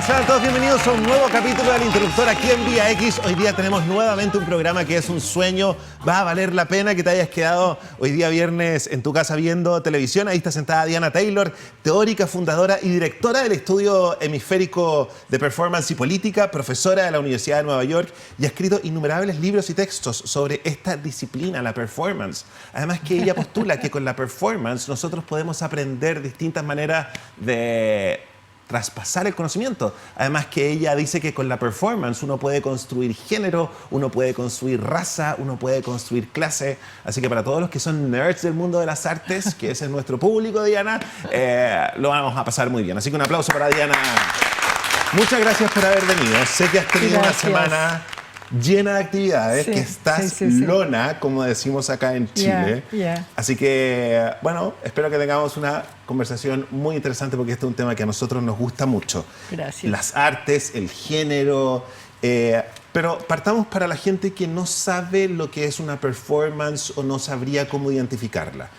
sean todos bienvenidos a un nuevo capítulo del Interruptor aquí en Vía X. Hoy día tenemos nuevamente un programa que es un sueño. Va a valer la pena que te hayas quedado hoy día viernes en tu casa viendo televisión. Ahí está sentada Diana Taylor, teórica, fundadora y directora del Estudio Hemisférico de Performance y Política, profesora de la Universidad de Nueva York y ha escrito innumerables libros y textos sobre esta disciplina, la performance. Además que ella postula que con la performance nosotros podemos aprender distintas maneras de traspasar el conocimiento. Además que ella dice que con la performance uno puede construir género, uno puede construir raza, uno puede construir clase. Así que para todos los que son nerds del mundo de las artes, que ese es nuestro público, Diana, lo vamos a pasar muy bien. Así que un aplauso para Diana. Muchas gracias por haber venido. Sé que has tenido una semana llena de actividades, que estás lona, como decimos acá en Chile. Así que, bueno, espero que tengamos una conversación muy interesante porque este es un tema que a nosotros nos gusta mucho. Gracias. Las artes, el género. Pero partamos para la gente que no sabe lo que es una performance o no sabría cómo identificarla.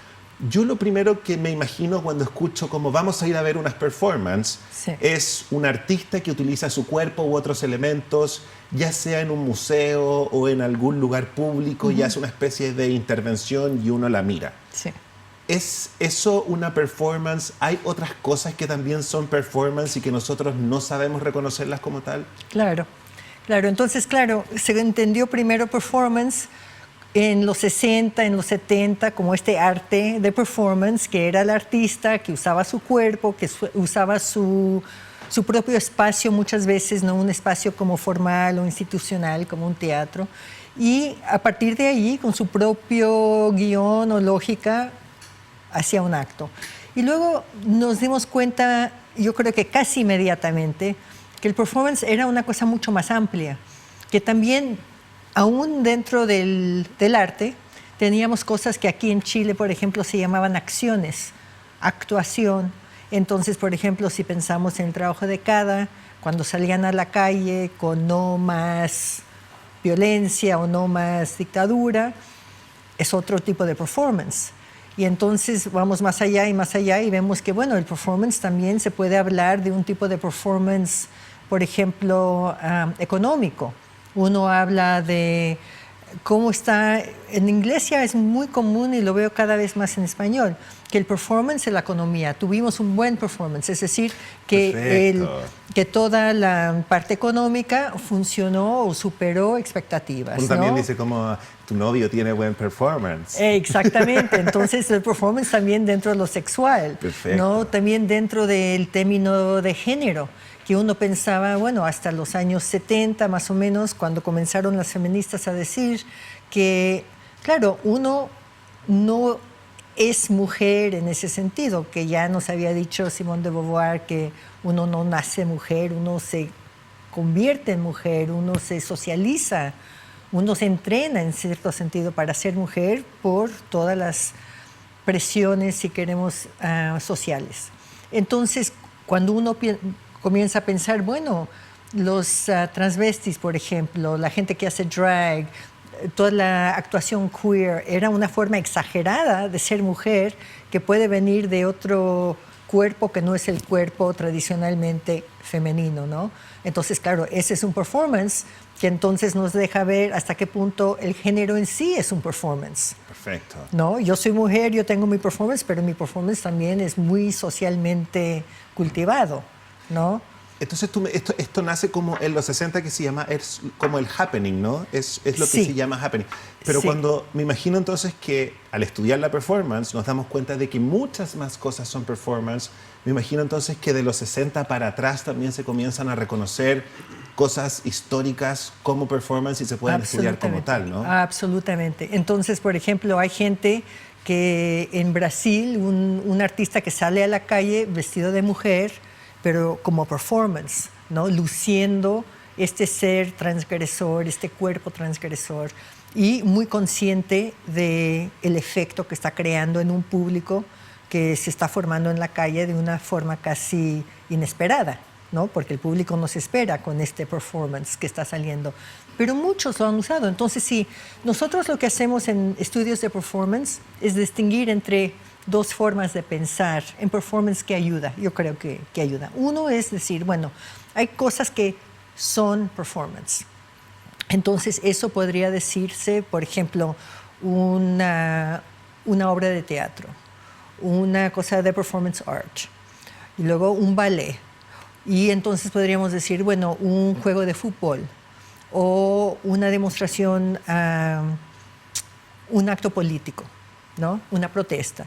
Yo lo primero que me imagino cuando escucho como vamos a ir a ver unas performances es un artista que utiliza su cuerpo u otros elementos, ya sea en un museo o en algún lugar público, y hace una especie de intervención y uno la mira. Sí. ¿Es eso una performance? ¿Hay otras cosas que también son performance y que nosotros no sabemos reconocerlas como tal? Claro, claro. Entonces, claro, se entendió primero performance en los 60, en los 70, como este arte de performance, que era el artista que usaba su cuerpo, que usaba su propio espacio, muchas veces no un espacio como formal o institucional, como un teatro. Y a partir de ahí, con su propio guión o lógica, hacía un acto. Y luego nos dimos cuenta, yo creo que casi inmediatamente, que el performance era una cosa mucho más amplia, que también aún dentro del arte, teníamos cosas que aquí en Chile, por ejemplo, se llamaban acciones, actuación. Entonces, por ejemplo, si pensamos en el trabajo de Cada, cuando salían a la calle con no más violencia o no más dictadura, es otro tipo de performance. Y entonces vamos más allá y vemos que, bueno, el performance también se puede hablar de un tipo de performance, por ejemplo, económico. Uno habla de cómo está, en inglés ya es muy común y lo veo cada vez más en español, que el performance en la economía, tuvimos un buen performance, es decir, que toda la parte económica funcionó o superó expectativas. Uno también dice como tu novio tiene buen performance. Exactamente, entonces el performance también dentro de lo sexual, ¿no? También dentro del término de género, que uno pensaba, bueno, hasta los años 70 más o menos, cuando comenzaron las feministas a decir que, claro, uno no es mujer en ese sentido, que ya nos había dicho Simone de Beauvoir que uno no nace mujer, uno se convierte en mujer, uno se socializa, uno se entrena en cierto sentido para ser mujer por todas las presiones, si queremos, sociales. Entonces, cuando uno comienza a pensar, bueno, los transvestis, por ejemplo, la gente que hace drag, toda la actuación queer, era una forma exagerada de ser mujer que puede venir de otro cuerpo que no es el cuerpo tradicionalmente femenino, ¿no? Entonces, claro, ese es un performance que entonces nos deja ver hasta qué punto el género en sí es un performance. Perfecto. ¿No? Yo soy mujer, yo tengo mi performance, pero mi performance también es muy socialmente cultivado, ¿no? Entonces esto nace como en los 60 que se llama, es como el happening, ¿no? Es lo que se llama happening. Pero cuando me imagino entonces que al estudiar la performance nos damos cuenta de que muchas más cosas son performance, me imagino entonces que de los 60 para atrás también se comienzan a reconocer cosas históricas como performance y se pueden estudiar como tal, ¿no? Absolutamente. Entonces, por ejemplo, hay gente que en Brasil, un artista que sale a la calle vestido de mujer, pero como performance, ¿no? Luciendo este ser transgresor, este cuerpo transgresor, y muy consciente del efecto que está creando en un público que se está formando en la calle de una forma casi inesperada, ¿no? Porque el público no se espera con este performance que está saliendo. Pero muchos lo han usado. Entonces, sí, nosotros lo que hacemos en estudios de performance es distinguir entre dos formas de pensar en performance que ayuda, yo creo que ayuda. Uno es decir, bueno, Hay cosas que son performance. Entonces, eso podría decirse, por ejemplo, una obra de teatro, una cosa de performance art, y luego un ballet. Y entonces podríamos decir, bueno, un juego de fútbol o una demostración, un acto político, ¿no? Una protesta,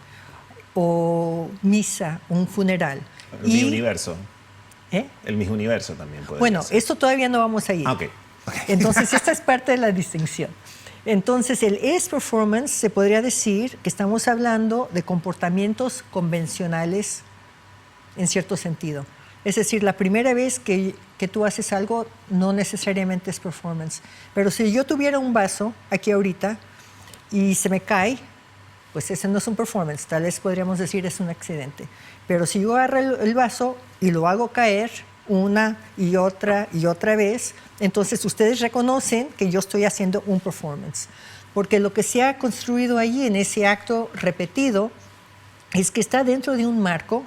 o misa, un funeral. El Miss Universo. ¿Eh? El Miss Universo también puede Bueno, ser. esto todavía no vamos a ir. Ah, ok. Entonces, esta es parte de la distinción. Entonces, el es performance se podría decir que estamos hablando de comportamientos convencionales en cierto sentido. Es decir, la primera vez que tú haces algo no necesariamente es performance. Pero si yo tuviera un vaso aquí ahorita y se me cae, pues ese no es un performance, tal vez podríamos decir es un accidente. Pero si yo agarro el vaso y lo hago caer una y otra vez, entonces ustedes reconocen que yo estoy haciendo un performance. Porque lo que se ha construido allí en ese acto repetido es que está dentro de un marco.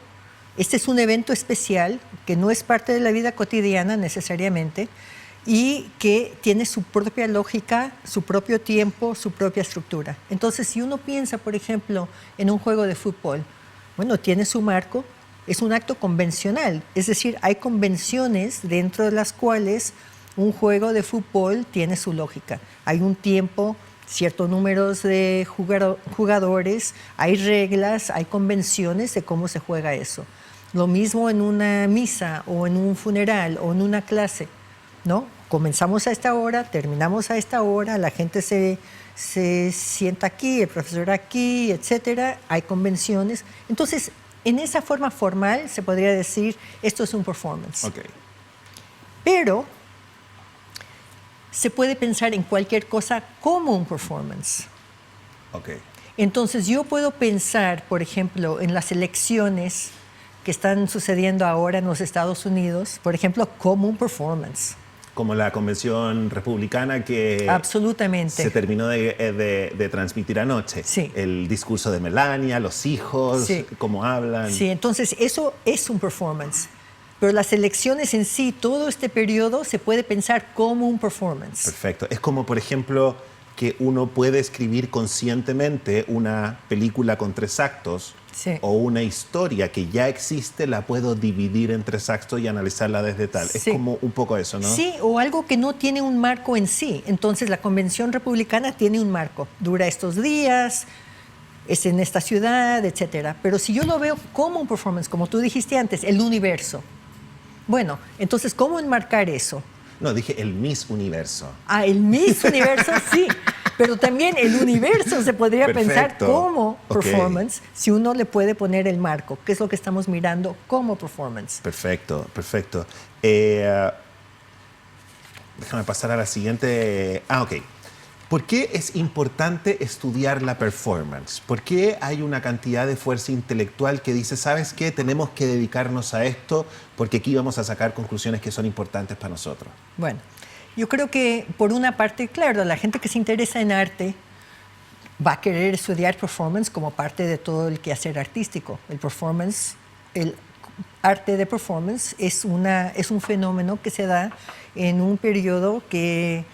Este es un evento especial que no es parte de la vida cotidiana necesariamente y que tiene su propia lógica, su propio tiempo, su propia estructura. Entonces, si uno piensa, por ejemplo, en un juego de fútbol, bueno, tiene su marco, es un acto convencional, es decir, hay convenciones dentro de las cuales un juego de fútbol tiene su lógica. Hay un tiempo, ciertos números de jugadores, hay reglas, hay convenciones de cómo se juega eso. Lo mismo en una misa o en un funeral o en una clase, ¿no? Comenzamos a esta hora, terminamos a esta hora, la gente se sienta aquí, el profesor aquí, etcétera. Hay convenciones. Entonces, en esa forma formal se podría decir esto es un performance. Ok. Pero se puede pensar en cualquier cosa como un performance. Ok. Entonces, yo puedo pensar, por ejemplo, en las elecciones que están sucediendo ahora en los Estados Unidos, por ejemplo, como un performance. Como la convención republicana que Absolutamente. se terminó de transmitir anoche. Sí. El discurso de Melania, los hijos, Sí. cómo hablan. Sí, entonces eso es un performance. Pero las elecciones en sí, todo este periodo se puede pensar como un performance. Perfecto. Es como, por ejemplo, que uno puede escribir conscientemente una película con 3 actos. Sí. O una historia que ya existe, la puedo dividir en 3 actos y analizarla desde tal. Sí. Es como un poco eso, ¿no? Sí, o algo que no tiene un marco en sí. Entonces la convención republicana tiene un marco. Dura estos días, es en esta ciudad, etcétera. Pero si yo lo veo como un performance, como tú dijiste antes, el universo. Bueno, entonces, ¿cómo enmarcar eso? No, dije el Miss Universo. Ah, el Miss Universo, sí. Pero también el universo se podría pensar Perfecto. como Ok. performance si uno le puede poner el marco, que es lo que estamos mirando como performance. Perfecto, perfecto. Déjame pasar a la siguiente. Ok. ¿Por qué es importante estudiar la performance? ¿Por qué hay una cantidad de fuerza intelectual que dice, ¿sabes qué? Tenemos que dedicarnos a esto porque aquí vamos a sacar conclusiones que son importantes para nosotros. Bueno, yo creo que por una parte, claro, la gente que se interesa en arte va a querer estudiar performance como parte de todo el quehacer artístico. El performance, el arte de performance es un fenómeno que se da en un periodo que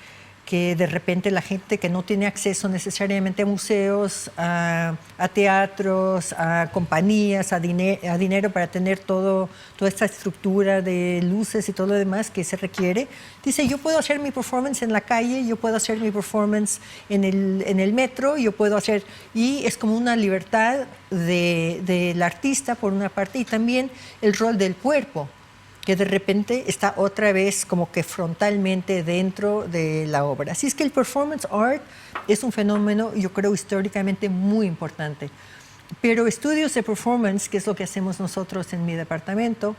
de repente la gente que no tiene acceso necesariamente a museos, a teatros, a compañías, a dinero para tener toda esta estructura de luces y todo lo demás que se requiere, dice, yo puedo hacer mi performance en la calle, yo puedo hacer mi performance en el metro, yo puedo hacer... Y es como una libertad del artista, por una parte, y también el rol del cuerpo, que de repente está otra vez como que frontalmente dentro de la obra. Así es que el performance art es un fenómeno, yo creo, históricamente muy importante. Pero estudios de performance, que es lo que hacemos nosotros en mi departamento,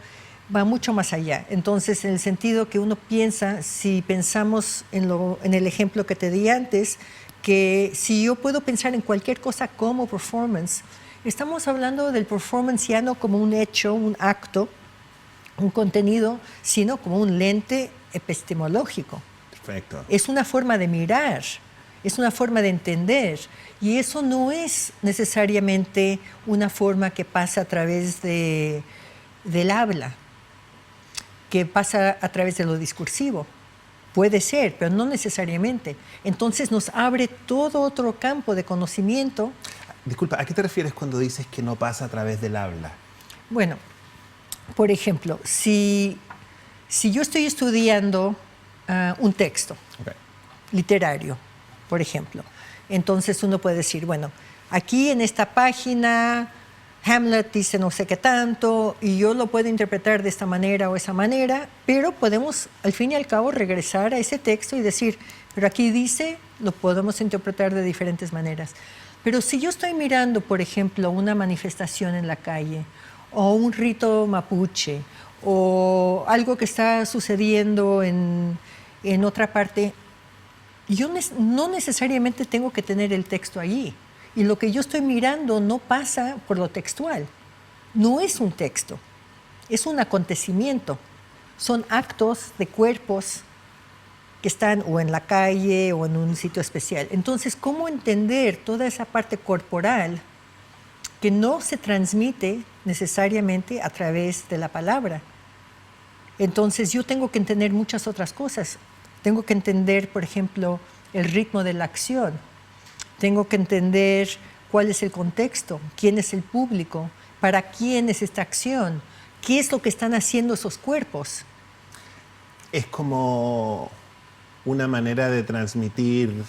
va mucho más allá. Entonces, en el sentido que uno piensa, si pensamos en el ejemplo que te di antes, que si yo puedo pensar en cualquier cosa como performance, estamos hablando del performance ya no como un hecho, un acto, un contenido, sino como un lente epistemológico. Perfecto. Es una forma de mirar, es una forma de entender, y eso no es necesariamente una forma que pasa a través del habla. que pasa a través de lo discursivo. Puede ser, pero no necesariamente. Entonces nos abre todo otro campo de conocimiento. Disculpa, ¿a qué te refieres cuando dices que no pasa a través del habla? Bueno, por ejemplo, si yo estoy estudiando un texto literario, por ejemplo, entonces uno puede decir, bueno, aquí en esta página Hamlet dice no sé qué tanto y yo lo puedo interpretar de esta manera o esa manera, pero podemos al fin y al cabo regresar a ese texto y decir, pero aquí dice, lo podemos interpretar de diferentes maneras. Pero si yo estoy mirando, por ejemplo, una manifestación en la calle o un rito mapuche o algo que está sucediendo en otra parte, yo no necesariamente tengo que tener el texto allí. Y lo que yo estoy mirando no pasa por lo textual. No es un texto, es un acontecimiento. Son actos de cuerpos que están o en la calle o en un sitio especial. Entonces, ¿cómo entender toda esa parte corporal que no se transmite necesariamente a través de la palabra? Entonces, yo tengo que entender muchas otras cosas. Tengo que entender, por ejemplo, el ritmo de la acción. Tengo que entender cuál es el contexto, quién es el público, para quién es esta acción, qué es lo que están haciendo esos cuerpos. Es como una manera de transmitir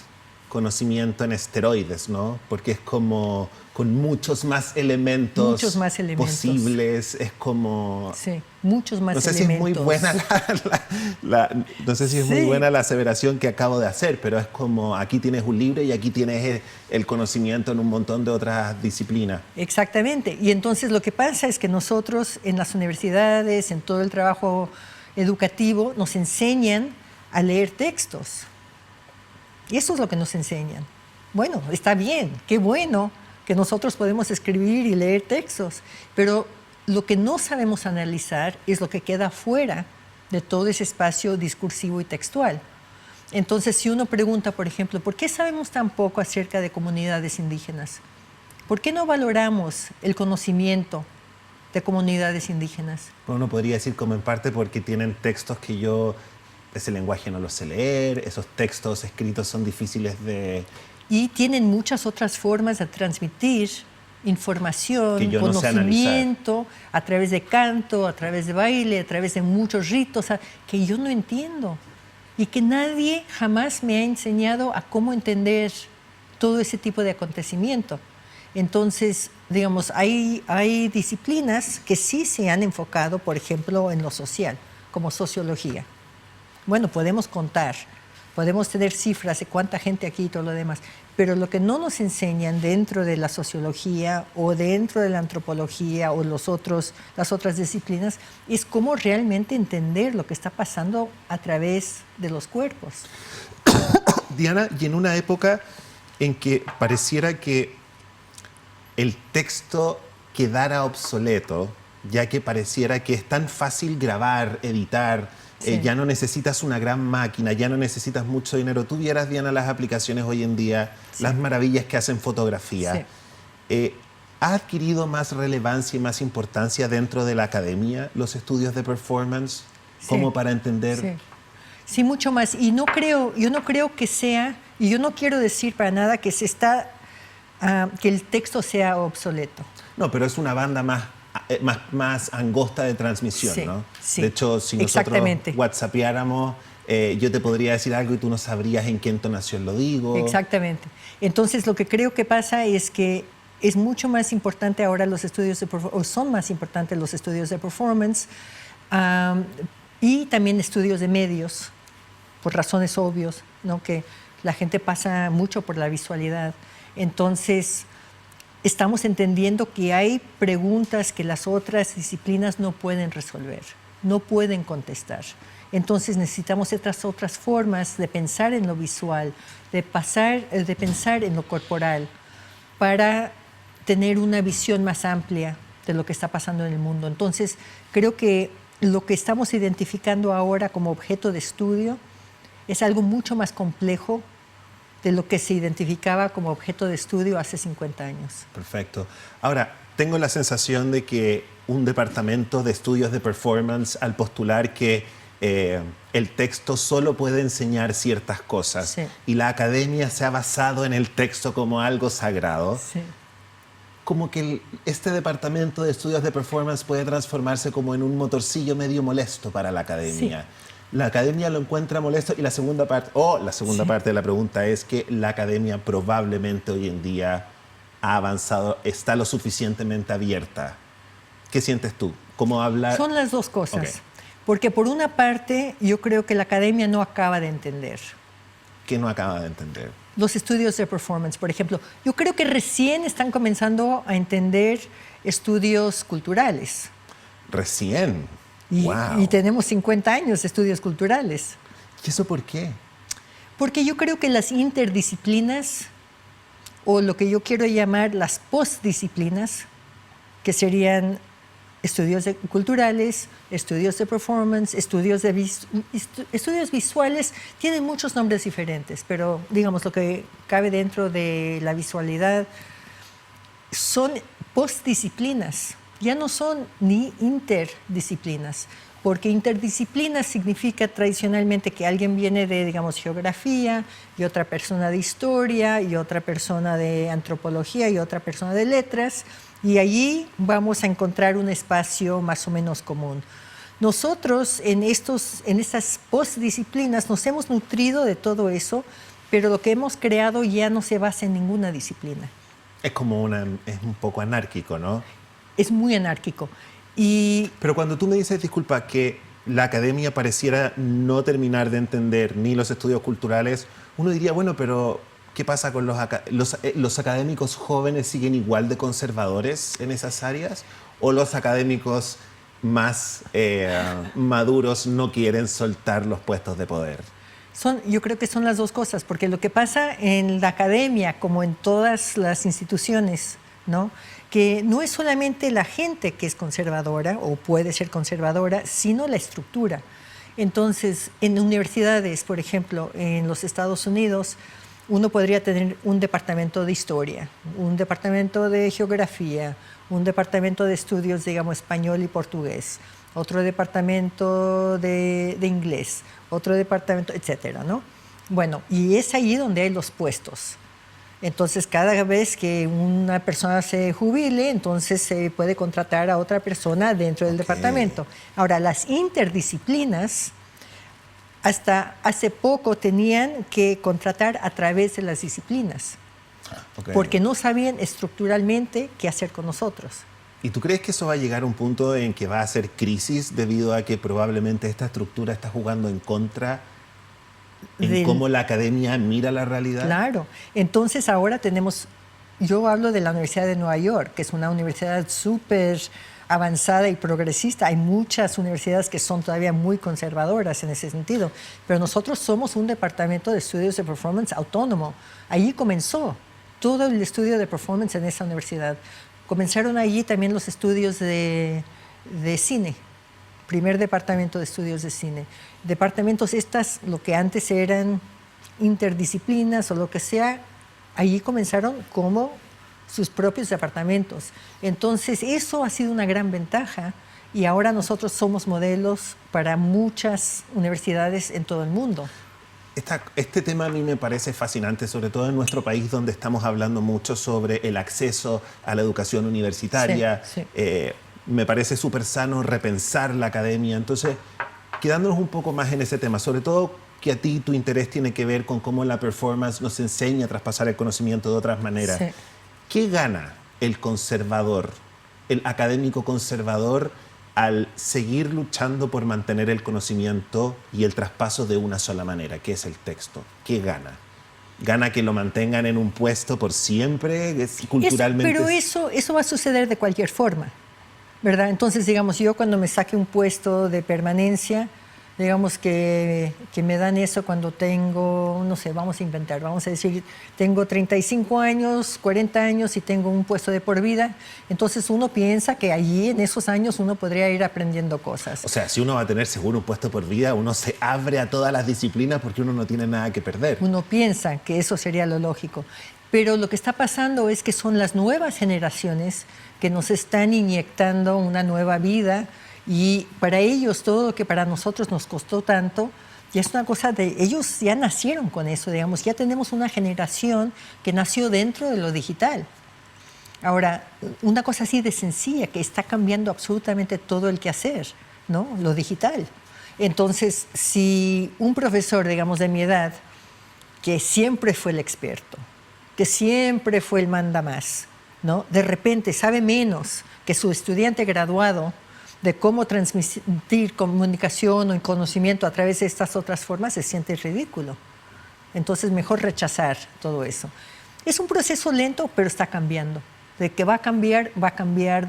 conocimiento en esteroides, ¿no? Porque es como con muchos más elementos, posibles, es como... Sí, muchos más elementos. No sé si es muy buena no sé si es muy buena la aseveración que acabo de hacer, pero es como aquí tienes un libro y aquí tienes el conocimiento en un montón de otras disciplinas. Exactamente. Y entonces lo que pasa es que nosotros en las universidades, en todo el trabajo educativo, nos enseñan a leer textos. Y eso es lo que nos enseñan. Bueno, está bien, qué bueno que nosotros podemos escribir y leer textos, pero lo que no sabemos analizar es lo que queda fuera de todo ese espacio discursivo y textual. Entonces, si uno pregunta, por ejemplo, ¿por qué sabemos tan poco acerca de comunidades indígenas? ¿Por qué no valoramos el conocimiento de comunidades indígenas? Uno podría decir como en parte porque tienen textos que yo... Ese lenguaje no lo sé leer, esos textos escritos son difíciles de... Y tienen muchas otras formas de transmitir información, que yo conocimiento, no sé a través de canto, a través de baile, a través de muchos ritos, que yo no entiendo. Y que nadie jamás me ha enseñado a cómo entender todo ese tipo de acontecimiento. Entonces, digamos, hay disciplinas que sí se han enfocado, por ejemplo, en lo social, como sociología. Bueno, podemos contar, podemos tener cifras de cuánta gente aquí y todo lo demás, pero lo que no nos enseñan dentro de la sociología o dentro de la antropología o las otras disciplinas es cómo realmente entender lo que está pasando a través de los cuerpos. Diana, y en una época en que pareciera que el texto quedara obsoleto, ya que pareciera que es tan fácil grabar, editar, ya no necesitas una gran máquina, ya no necesitas mucho dinero. Tú vieras, Diana, las aplicaciones hoy en día, las maravillas que hacen fotografía. ¿Ha adquirido más relevancia y más importancia dentro de la academia los estudios de performance? Como para entender... Sí, mucho más. Y yo no creo que sea, y yo no quiero decir para nada que que el texto sea obsoleto. No, pero es una banda más angosta de transmisión, ¿no? Sí, de hecho, si nosotros whatsappiáramos, yo te podría decir algo y tú no sabrías en qué entonación lo digo. Exactamente. Entonces, lo que creo que pasa es que es mucho más importante ahora los estudios o son más importantes los estudios de performance y también estudios de medios, por razones obvias, ¿no? Que la gente pasa mucho por la visualidad. Entonces, estamos entendiendo que hay preguntas que las otras disciplinas no pueden resolver, no pueden contestar. Entonces necesitamos estas otras formas de pensar en lo visual, de pensar en lo corporal, para tener una visión más amplia de lo que está pasando en el mundo. Entonces, creo que lo que estamos identificando ahora como objeto de estudio es algo mucho más complejo de lo que se identificaba como objeto de estudio hace 50 años. Perfecto. Ahora, tengo la sensación de que un departamento de estudios de performance, al postular que el texto solo puede enseñar ciertas cosas, Sí. y la academia se ha basado en el texto como algo sagrado, Sí. como que este departamento de estudios de performance puede transformarse como en un motorcillo medio molesto para la academia. La academia lo encuentra molesto, y la segunda parte, Sí. parte de la pregunta es que la academia probablemente hoy en día ha avanzado, está lo suficientemente abierta. ¿Qué sientes tú? ¿Cómo habla? Son las dos cosas. Ok. Porque por una parte, yo creo que la academia no acaba de entender. ¿Qué no acaba de entender? Los estudios de performance, por ejemplo. Yo creo que recién están comenzando a entender estudios culturales. Recién. Y, Wow. y tenemos 50 años de estudios culturales. ¿Y eso por qué? Porque yo creo que las interdisciplinas, o lo que yo quiero llamar las postdisciplinas, que serían estudios culturales, estudios de performance, estudios visuales, tienen muchos nombres diferentes, pero digamos lo que cabe dentro de la visualidad son postdisciplinas, ya no son ni interdisciplinas, porque interdisciplinas significa tradicionalmente que alguien viene de, digamos, geografía, y otra persona de historia, y otra persona de antropología, y otra persona de letras, y allí vamos a encontrar un espacio más o menos común. Nosotros en estas postdisciplinas nos hemos nutrido de todo eso, pero lo que hemos creado ya no se basa en ninguna disciplina. Es es un poco anárquico, ¿no? Es muy anárquico. Pero cuando tú me dices, disculpa, que la academia pareciera no terminar de entender ni los estudios culturales, uno diría, bueno, pero ¿qué pasa con los académicos jóvenes? ¿Siguen igual de conservadores en esas áreas? ¿O los académicos más maduros no quieren soltar los puestos de poder? Yo creo que son las dos cosas, porque lo que pasa en la academia, como en todas las instituciones, ¿no?, que no es solamente la gente que es conservadora o puede ser conservadora, sino la estructura. Entonces, en universidades, por ejemplo, en los Estados Unidos, uno podría tener un departamento de historia, un departamento de geografía, un departamento de estudios, digamos, español y portugués, otro departamento de inglés, otro departamento, etcétera, ¿no? Bueno, y es ahí donde hay los puestos. Entonces, cada vez que una persona se jubile, entonces se puede contratar a otra persona dentro del departamento. Ahora, las interdisciplinas, hasta hace poco tenían que contratar a través de las disciplinas, porque no sabían estructuralmente qué hacer con nosotros. ¿Y tú crees que eso va a llegar a un punto en que va a ser crisis debido a que probablemente esta estructura está jugando en contra en cómo la academia mira la realidad? Claro. Entonces ahora yo hablo de la Universidad de Nueva York, que es una universidad súper avanzada y progresista. Hay muchas universidades que son todavía muy conservadoras en ese sentido, pero nosotros somos un departamento de estudios de performance autónomo. Allí comenzó todo el estudio de performance en esa universidad. Comenzaron allí también los estudios de cine. Primer departamento de estudios de cine. Departamentos lo que antes eran interdisciplinas o lo que sea, allí comenzaron como sus propios departamentos. Entonces, eso ha sido una gran ventaja y ahora nosotros somos modelos para muchas universidades en todo el mundo. Este tema a mí me parece fascinante, sobre todo en nuestro país, donde estamos hablando mucho sobre el acceso a la educación universitaria. Sí, sí. Me parece súper sano repensar la academia. Entonces, quedándonos un poco más en ese tema, sobre todo que a ti tu interés tiene que ver con cómo la performance nos enseña a traspasar el conocimiento de otras maneras. Sí. ¿Qué gana el conservador, el académico conservador, al seguir luchando por mantener el conocimiento y el traspaso de una sola manera, que es el texto? ¿Qué gana? ¿Gana que lo mantengan en un puesto por siempre, culturalmente? Pero eso va a suceder de cualquier forma, ¿verdad? Entonces, digamos, yo cuando me saque un puesto de permanencia, digamos que me dan eso cuando tengo, no sé, vamos a inventar, vamos a decir, tengo 35 años, 40 años y tengo un puesto de por vida, entonces uno piensa que allí en esos años uno podría ir aprendiendo cosas. O sea, si uno va a tener seguro un puesto por vida, uno se abre a todas las disciplinas porque uno no tiene nada que perder. Uno piensa que eso sería lo lógico. Pero lo que está pasando es que son las nuevas generaciones que nos están inyectando una nueva vida, y para ellos todo lo que para nosotros nos costó tanto, ya es una cosa de... Ellos ya nacieron con eso, digamos. Ya tenemos una generación que nació dentro de lo digital. Ahora, una cosa así de sencilla, que está cambiando absolutamente todo el quehacer, ¿no? Lo digital. Entonces, si un profesor, digamos, de mi edad, que siempre fue el experto, que siempre fue el mandamás, ¿no? De repente sabe menos que su estudiante graduado de cómo transmitir comunicación o conocimiento a través de estas otras formas, se siente ridículo. Entonces, mejor rechazar todo eso. Es un proceso lento, pero está cambiando. De que va a cambiar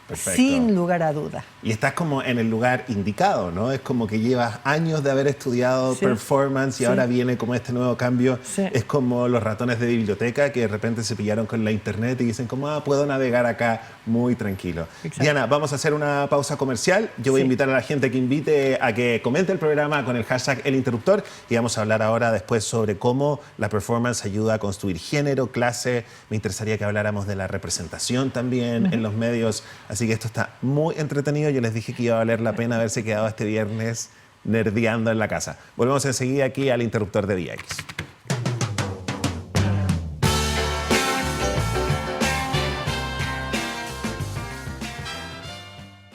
Perfecto. sin lugar a duda. Y estás como en el lugar indicado, ¿no? Es como que llevas años de haber estudiado Sí. performance y Sí. ahora viene como este nuevo cambio. Sí. Es como los ratones de biblioteca que de repente se pillaron con la internet y dicen como, puedo navegar acá muy tranquilo. Exacto. Diana, vamos a hacer una pausa comercial. Yo voy a Sí. invitar a la gente que invite a que comente el programa con el hashtag El Interruptor, y vamos a hablar ahora después sobre cómo la performance ayuda a construir género, clase. Me interesaría que habláramos de la representación también en los medios. Así que esto está muy entretenido. Yo les dije que iba a valer la pena haberse quedado este viernes nerdeando en la casa. Volvemos enseguida aquí al Interruptor de VX.